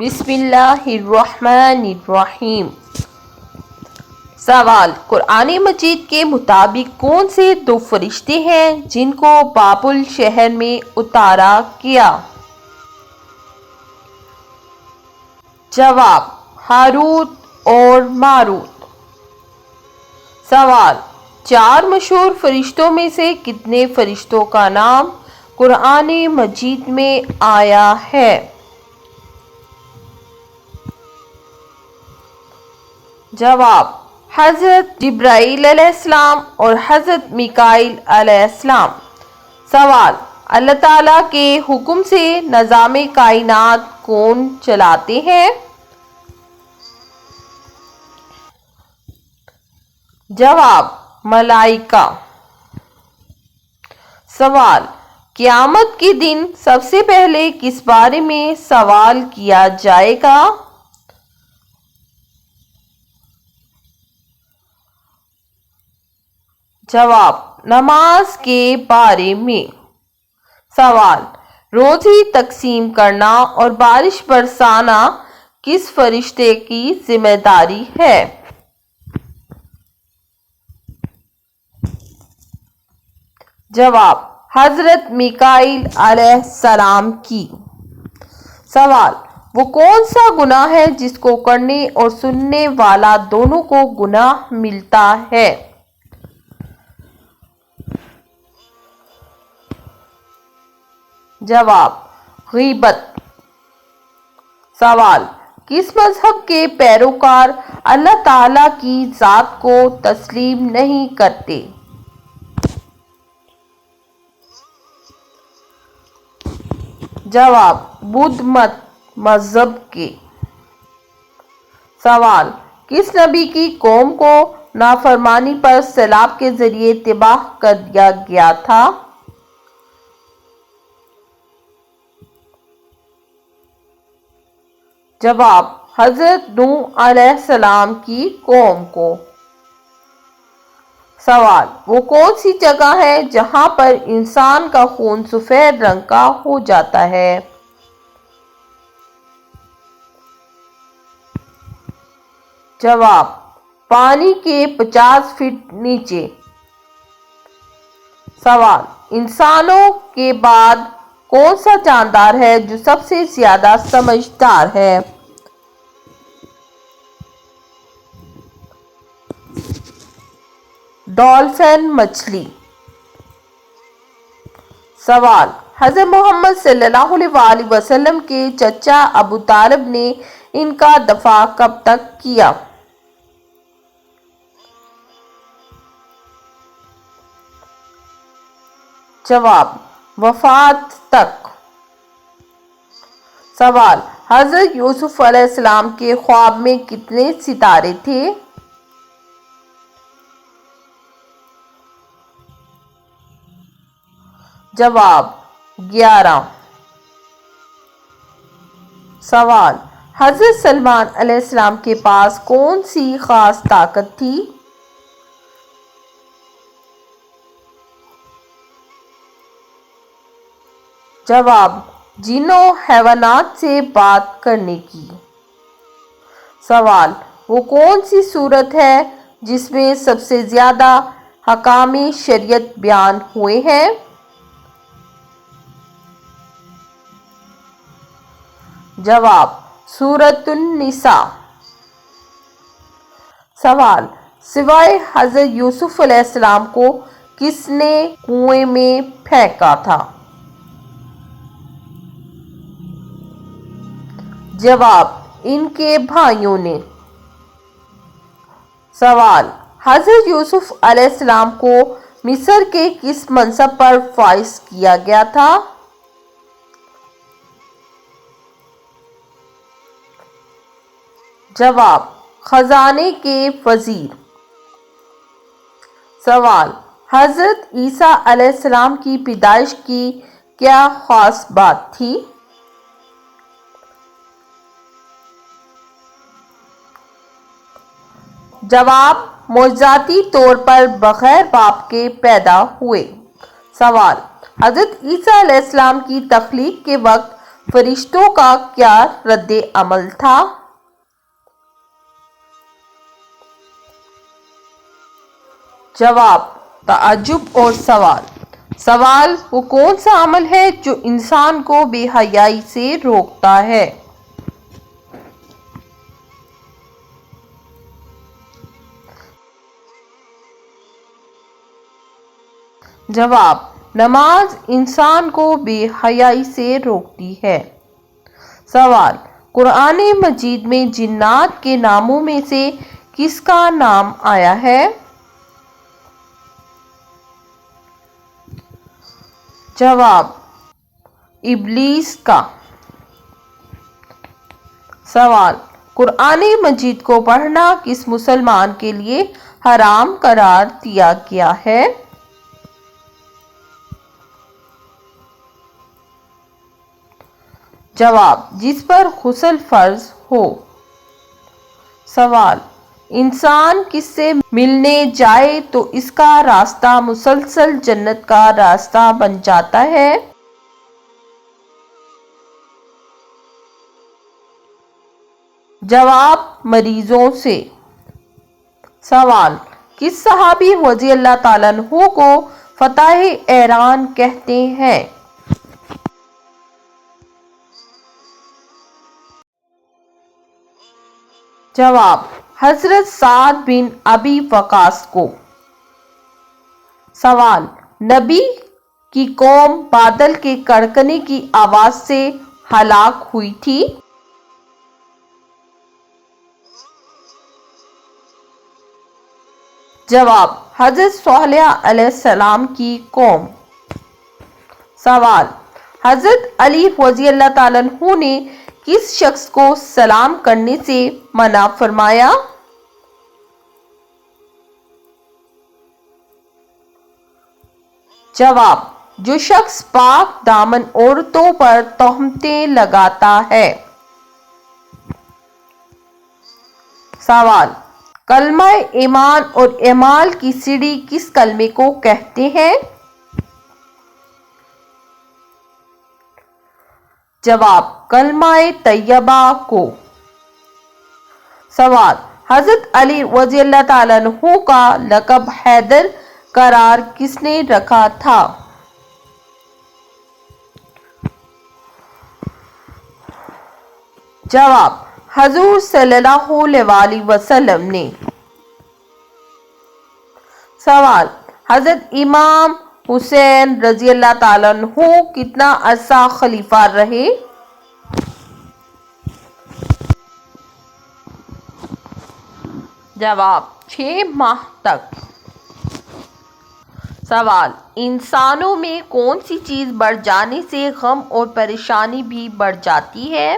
بسم اللہ الرحمن الرحیم۔ سوال، قرآن مجید کے مطابق کون سے دو فرشتے ہیں جن کو بابل شہر میں اتارا گیا؟ جواب، ہاروت اور ماروت۔ سوال، چار مشہور فرشتوں میں سے کتنے فرشتوں کا نام قرآن مجید میں آیا ہے؟ جواب، حضرت جبرائیل علیہ السلام اور حضرت میکائیل علیہ السلام۔ سوال، اللہ تعالیٰ کے حکم سے نظام کائنات کون چلاتے ہیں؟ جواب، ملائکہ۔ سوال، قیامت کے دن سب سے پہلے کس بارے میں سوال کیا جائے گا؟ جواب، نماز کے بارے میں۔ سوال، روزی تقسیم کرنا اور بارش برسانا کس فرشتے کی ذمہ داری ہے؟ جواب، حضرت میکائیل علیہ السلام کی۔ سوال، وہ کون سا گناہ ہے جس کو کرنے اور سننے والا دونوں کو گناہ ملتا ہے؟ جواب، غیبت۔ سوال، کس مذہب کے پیروکار اللہ تعالیٰ کی ذات کو تسلیم نہیں کرتے؟ جواب، بدھ مت مذہب کے۔ سوال، کس نبی کی قوم کو نافرمانی پر سیلاب کے ذریعے تباہ کر دیا گیا تھا؟ جواب، حضرت نوح علیہ السلام کی قوم کو۔ سوال، وہ کون سی جگہ ہے جہاں پر انسان کا خون سفید رنگ کا ہو جاتا ہے؟ جواب، پانی کے 50 فٹ نیچے۔ سوال، انسانوں کے بعد کون سا جاندار ہے جو سب سے زیادہ سمجھدار ہے؟ ڈالفن مچھلی۔ سوال، حضرت محمد صلی اللہ علیہ وآلہ وسلم کے چچا ابو طالب نے ان کا دفاع کب تک کیا؟ جواب، وفات تک۔ سوال، حضرت یوسف علیہ السلام کے خواب میں کتنے ستارے تھے؟ جواب، 11۔ سوال، حضرت سلیمان علیہ السلام کے پاس کون سی خاص طاقت تھی؟ جواب، جنوں حیوانات سے بات کرنے کی۔ سوال، وہ کون سی سورت ہے جس میں سب سے زیادہ احکام شریعت بیان ہوئے ہیں؟ جواب، سورۃ النساء۔ سوال، سوائے حضرت یوسف علیہ السلام کو کس نے کنویں میں پھینکا تھا؟ جواب، ان کے بھائیوں نے۔ سوال، حضرت یوسف علیہ السلام کو مصر کے کس منصب پر فائز کیا گیا تھا؟ جواب، خزانے کے وزیر۔ سوال، حضرت عیسیٰ علیہ السلام کی پیدائش کی کیا خاص بات تھی؟ جواب، معجزاتی طور پر بغیر باپ کے پیدا ہوئے۔ سوال، حضرت عیسیٰ علیہ السلام کی تخلیق کے وقت فرشتوں کا کیا رد عمل تھا؟ جواب: تعجب اور سوال۔ سوال: وہ کون سا عمل ہے جو انسان کو بے حیائی سے روکتا ہے؟ جواب: نماز انسان کو بے حیائی سے روکتی ہے۔ سوال: قرآن مجید میں جنات کے ناموں میں سے کس کا نام آیا ہے؟ جواب: ابلیس کا۔ سوال: قرآن مجید کو پڑھنا کس مسلمان کے لیے حرام قرار دیا گیا ہے؟ جواب: جس پر غسل فرض ہو۔ سوال: انسان کس سے ملنے جائے تو اس کا راستہ مسلسل جنت کا راستہ بن جاتا ہے؟ جواب: مریضوں سے۔ سوال: کس صحابی رضی اللہ تعالیٰ عنہ کو فتح ایران کہتے ہیں؟ جواب: حضرت سعد بن ابی وقاص کو۔ سوال: نبی کی قوم بادل کے کڑکنے کی آواز سے ہلاک ہوئی تھی؟ جواب: حضرت صالح علیہ السلام کی قوم۔ سوال: حضرت علی رضی اللہ تعالیٰ عنہ نے کس شخص کو سلام کرنے سے منع فرمایا؟ جواب: جو شخص پاک دامن عورتوں پر تہمتیں لگاتا ہے۔ سوال: کلمہ ایمان اور اعمال کی سیڑھی کس کلمے کو کہتے ہیں؟ جواب: کلمہ طیبہ کو۔ سوال: حضرت علی رضی اللہ تعالیٰ عنہ کا لقب حیدر قرار کس نے رکھا تھا؟ جواب: حضور صلی اللہ علیہ وسلم نے۔ سوال: حضرت امام حسین رضی اللہ تعالیٰ عنہ کتنا عرصہ خلیفہ رہے؟ جواب: 6 ماہ تک۔ سوال: انسانوں میں کون سی چیز بڑھ جانے سے غم اور پریشانی بھی بڑھ جاتی ہے؟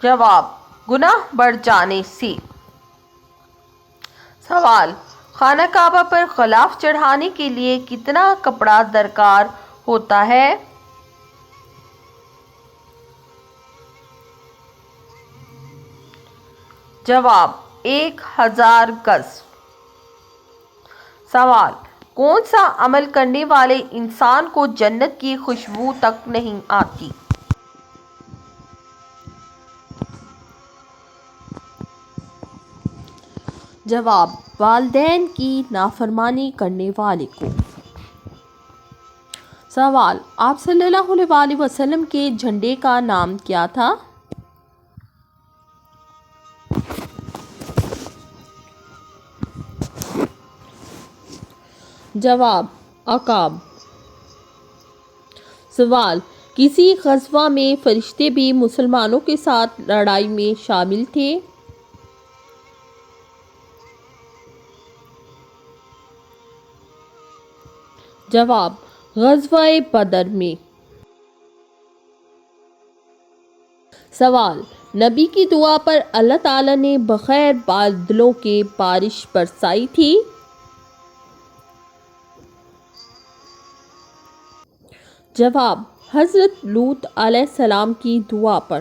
جواب: گناہ بڑھ جانے سے۔ سوال: خانہ کعبہ پر غلاف چڑھانے کے لیے کتنا کپڑا درکار ہوتا ہے؟ جواب: 1000 گز۔ سوال: کون سا عمل کرنے والے انسان کو جنت کی خوشبو تک نہیں آتی؟ جواب: والدین کی نافرمانی کرنے والے کو۔ سوال: آپ صلی اللہ علیہ وسلم کے جھنڈے کا نام کیا تھا؟ جواب: عقاب۔ سوال: کسی غزوہ میں فرشتے بھی مسلمانوں کے ساتھ لڑائی میں شامل تھے؟ جواب: غزوہ بدر میں۔ سوال: نبی کی دعا پر اللہ تعالیٰ نے بغیر بادلوں کے بارش برسائی تھی؟ جواب: حضرت لوط علیہ السلام کی دعا پر۔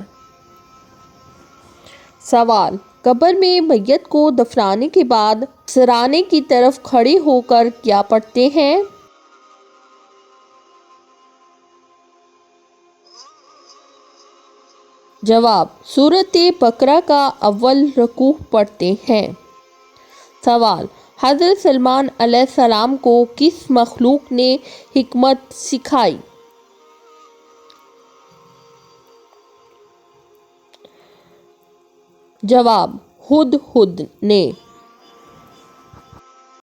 سوال: قبر میں میت کو دفنانے کے بعد سرانے کی طرف کھڑے ہو کر کیا پڑھتے ہیں؟ جواب، سورۃ بقرہ کا اول رکوع پڑھتے ہیں۔ سوال، حضرت سلیمان علیہ السلام کو کس مخلوق نے حکمت سکھائی؟ جواب، ہدہد نے۔